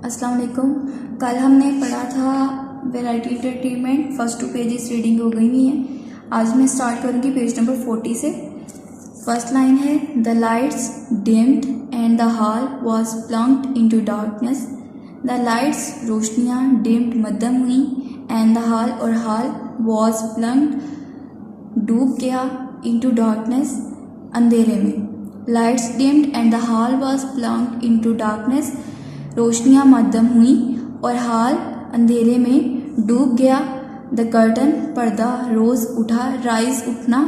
अस्सलाम वालेकुम। कल हमने पढ़ा था variety entertainment, first 2 pages reading हो गई हुई हैं। आज मैं स्टार्ट करूँगी पेज नंबर 40 से। फर्स्ट लाइन है the lights dimmed and the hall was plunged into darkness. The lights रोशनियाँ डिम्ड मध्यम हुई, एंड द हॉल और हॉल वॉज प्लंक्ड डूब गया, इनटू डार्कनेस अंधेरे में। Lights dimmed and the hall was plunged into darkness, रोशनियाँ मध्यम हुई और हॉल अंधेरे में डूब गया। द कर्टन पर्दा रोज उठा, राइज उठना,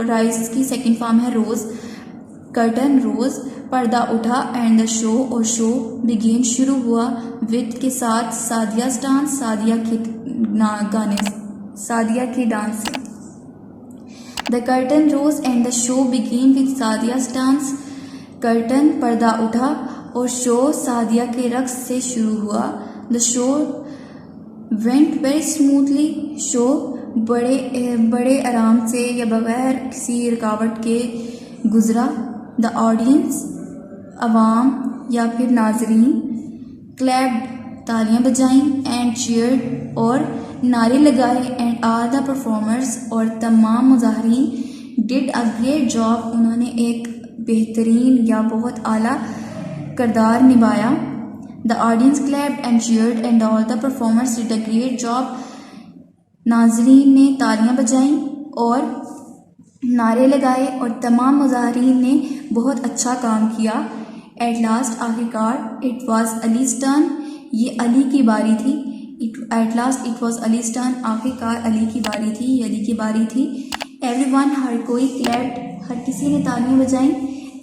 राइज की सेकंड फॉर्म है रोज, कर्टन रोज, पर्दा उठा, एंड द शो और शो बिगेन शुरू हुआ, विद के साथ, सादिया's डांस, सादिया के गाने, सादिया के डांस से। The curtain rose and the show began with सादिया's डांस, कर्टन पर्दा उठा और शो सादिया के रक्स से शुरू हुआ। The show went very smoothly, show बड़े आराम से या बगैर किसी रुकावट के गुजरा। द ऑडियंस अवाम या फिर नाजरीन, क्लैप्ड तालियां बजाईं, एंड चीयर्ड और नारे लगाए, एंड ऑल द परफॉर्मर्स और तमाम मुज़ाहिरीन डिड अ ग्रेट जॉब, उन्होंने एक बेहतरीन या बहुत आला किरदार निभाया। The audience clapped and cheered and all the performers did a great job, नाजरीन ने तालियां बजाईं और नारे लगाए और तमाम मुज़ाहिरीन ने बहुत अच्छा काम किया। एट लास्ट आखिरकार, इट वॉज अलीज टर्न, ये अली की बारी थी। At last it was allies turn, आखिरकार अली की बारी थी, ये अली की बारी थी। एवरीवन, हर कोई, क्लैप्ड, हर किसी ने तालियां बजाईं।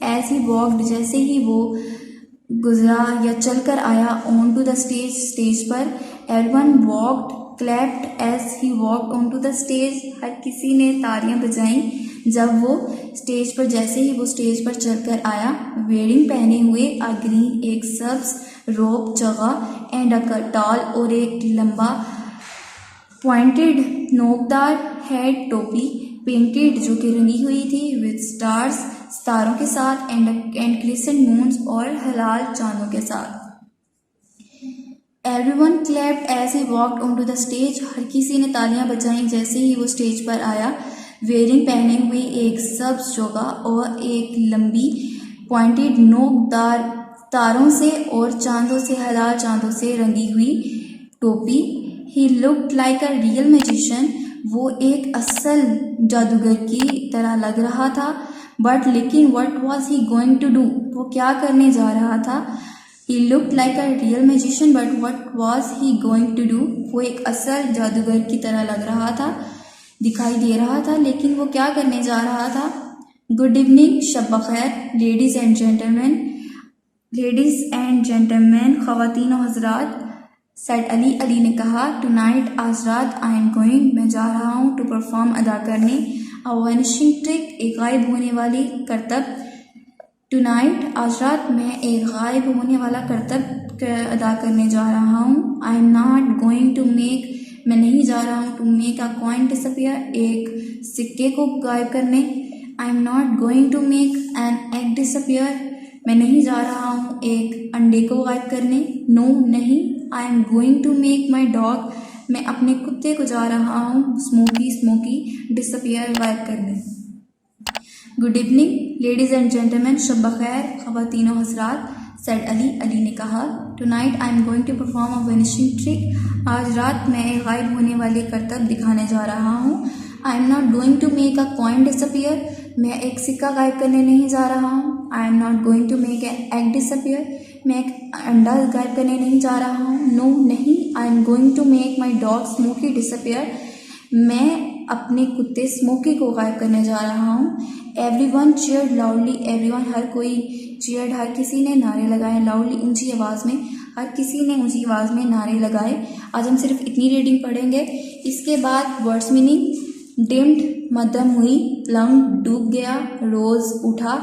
एज ही वॉक्ड, जैसे ही वो गुजरा या चल कर आया, on to the stage, stage पर। Everyone walked, clapped as he walked on to the stage, हर किसी ने तालियां बजाईं जब वो स्टेज पर, जैसे ही वो स्टेज पर चल कर आया। वेयरिंग, पहने हुए, अ ग्रीन, एक सब्ज, रोब, चगा, एंड अ टॉल, और एक लंबा, पॉइंटेड, नोकदार, हेड, टोपी, पेंटेड, जो कि रंगी हुई थी, विद स्टार्स, सितारों के साथ, एंड क्रिसेंट मून्स, और हलाल चांदों के साथ। Everyone clapped as he walked on to the stage, हर किसी ने तालियां बजाईं जैसे ही वो स्टेज पर आया। वेयरिंग, पहने हुए, एक सब्ज जोगा और एक लंबी, पॉइंटेड, नोकदार, तारों से और चांदों से, हलाल चांदों से रंगी हुई टोपी। ही looked like a real magician, वो एक असल जादूगर की तरह लग रहा था। बट लेकिन what was he going to do, वो क्या करने जा रहा था। He looked like a real magician but what was he going to do, वो एक असल जादूगर की तरह लग रहा था, दिखाई दे रहा था, लेकिन वो क्या करने जा रहा था। गुड इवनिंग, शब बखैर, ladies and gentleman, ladies and gentleman, ख़वातीन और हजरात, सेड अली, अली ने कहा। टुनाइट, आज रात, आई एम गोइंग, मैं जा रहा हूँ, टू परफॉर्म, अदा करने, अ वैनिशिंग ट्रिक, एक गायब होने वाली करतब। टुनाइट, आज रात, मैं एक गायब होने वाला करतब अदा करने जा रहा हूँ। I am not going to make, मैं नहीं जा रहा हूँ, to make a coin disappear, एक सिक्के को गायब करने। I am not going to make an egg disappear, मैं नहीं जा रहा हूँ एक अंडे को गायब करने। नो, नहीं। I am going to make my dog, मैं अपने कुत्ते को जा रहा हूँ स्मोकी, स्मोकी, डिसअपियर, गायब करने। Good evening, ladies and gentleman, शब बखैर, ख़वातीन और हज़रात, सेड अली, अली ने कहा। Tonight, I am going to perform a vanishing trick, आज रात मैं एक गायब होने वाले करतब दिखाने जा रहा हूँ। I am not going to make a coin disappear, मैं एक सिक्का गायब करने नहीं जा रहा हूँ। I am not going to make an egg disappear, मैं एक अंडा गायब करने नहीं जा रहा हूँ। नो, नहीं। I am going to make my dog Smokey disappear, मैं अपने कुत्ते स्मोकी को गायब करने जा रहा हूँ। एवरीवन चीयर्ड लाउडली, एवरीवन, हर कोई, चीयर्ड, हर किसी ने नारे लगाए, लाउडली, ऊंची आवाज़ में, हर किसी ने ऊंची आवाज़ में नारे लगाए। आज हम सिर्फ इतनी रीडिंग पढ़ेंगे। इसके बाद वर्ड्स मीनिंग। डिम्ड, मध्यम हुई, प्लंक्ड, डूब गया, रोज, उठा,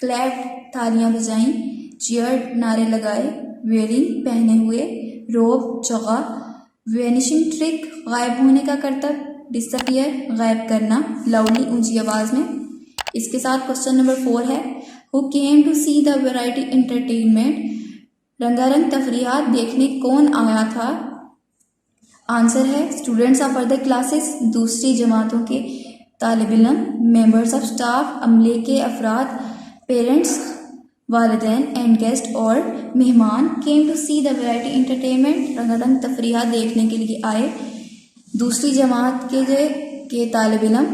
क्लैप्ड, तालियां बजाईं, चीयर्ड, नारे लगाए, वेयरिंग, पहने हुए, रोब, चौगा, वैनिशिंग ट्रिक, गायब होने का करतब, डिसअपियर, गायब करना, लाउडली, ऊंची आवाज़ में। इसके साथ क्वेश्चन नंबर 4 है, who came to see the variety entertainment, रंगारंग तफरीहात देखने कौन आया था? आंसर है स्टूडेंट्स ऑफ अदर क्लासेस, दूसरी जमातों के तालिब इल्म, मेंबर्स ऑफ स्टाफ, अमले के अफराद, पेरेंट्स, वालिदैन एंड गेस्ट और मेहमान came to see the variety entertainment, रंगारंग तफरीहात देखने के लिए आए। दूसरी जमात के तालिब इल्म,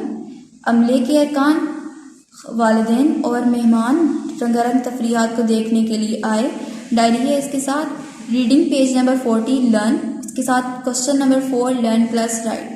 अमले के अरकान, वालिदैन और मेहमान रंगारंग तफरीहात को देखने के लिए आए। डायरी है इसके साथ। रीडिंग पेज नंबर 40 लर्न, इसके साथ question number 4 learn plus right.